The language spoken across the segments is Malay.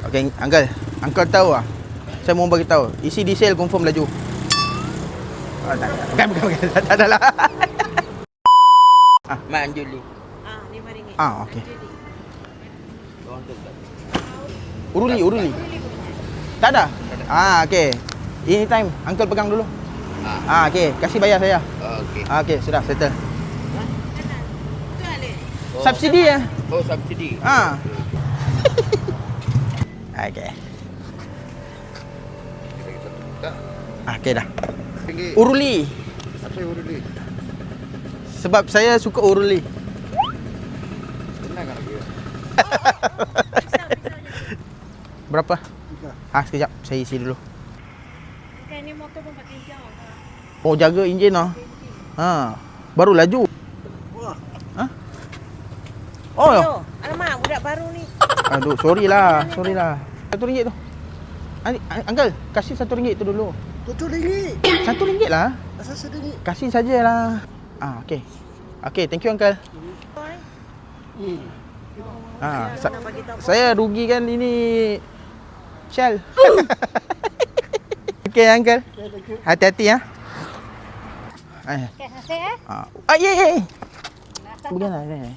Okay, Uncle. Uncle tahu lah. Saya mau bagi tahu. Isi diesel confirm laju. Bukan. Tak ada lah. Mak Anjuli. RM5. Okey. Uruli. Tak ada? Okey. Ini time. Uncle pegang dulu. Okey. Kasih bayar saya. Okey. Okey, sudah settle. Itu Alif. Subsidi ya? Oh, subsidi. Okey. Tak. Okey dah. Tinggi. Uruli. Apa yang uruli? Sebab saya suka uruli. Senang kan lagi. Berapa? Sekejap. Saya isi dulu. Kan ni motor pun pakai jam. Oh, jaga enjin lah. Baru laju. Oh, Alamak, budak baru ni. aduh, sorry lah. RM1 tu. Uncle, kasih RM1 tu dulu. RM7. RM1 lah. Asal RM1. Kasih sajalah. Okey. Okey, thank you Uncle. Saya rugi kan ini Shell. Okey Uncle. Hati-hati ya. Okay, saya Ya. Bukanlah ni.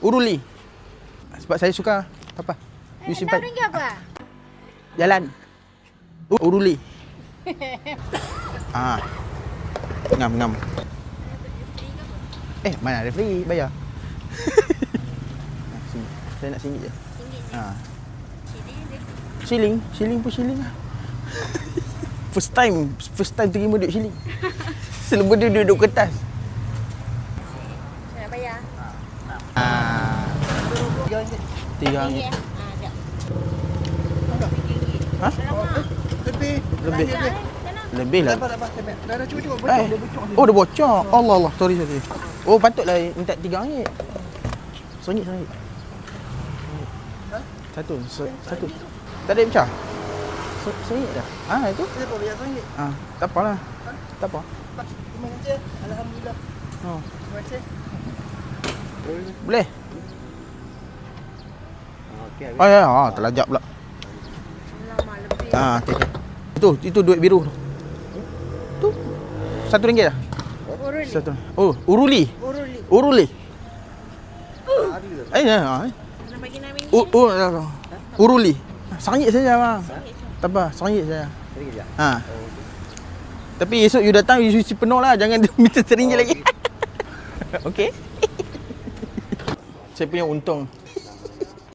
Uruli. Sebab saya suka. Apa? You simpan. RM6 apa? Jalan. Uruli. Ngam. Mana ada free, bayar. Sini. Saya nak RM1 je. Shilling pun shilling lah. First time terima duit shilling. Selepas dia duduk kertas. Saya nak bayar. RM3. Lebih lah. Dah cuba. Oh, dah bocor. Allah. Sorry. Oh, patutlah minta RM3. RM1. Satu. Tak ada yang pecah? RM1 dah. Itu? Kenapa bayar RM1? Tak apalah. Tak apa. Terima kasih. Alhamdulillah. Terima kasih. Boleh? Okey. Terlajak pula. Alamak, lebih. Okay. Itu duit biru. Tu. RM1 dah. Uruli. Uruli. Nak bagi RM6. Uruli. RM1 saja bang. Tak apa, RM1 saja. Tapi esok you datang you isi penuh lah, jangan minta RM1 lagi. Okey. Saya punya untung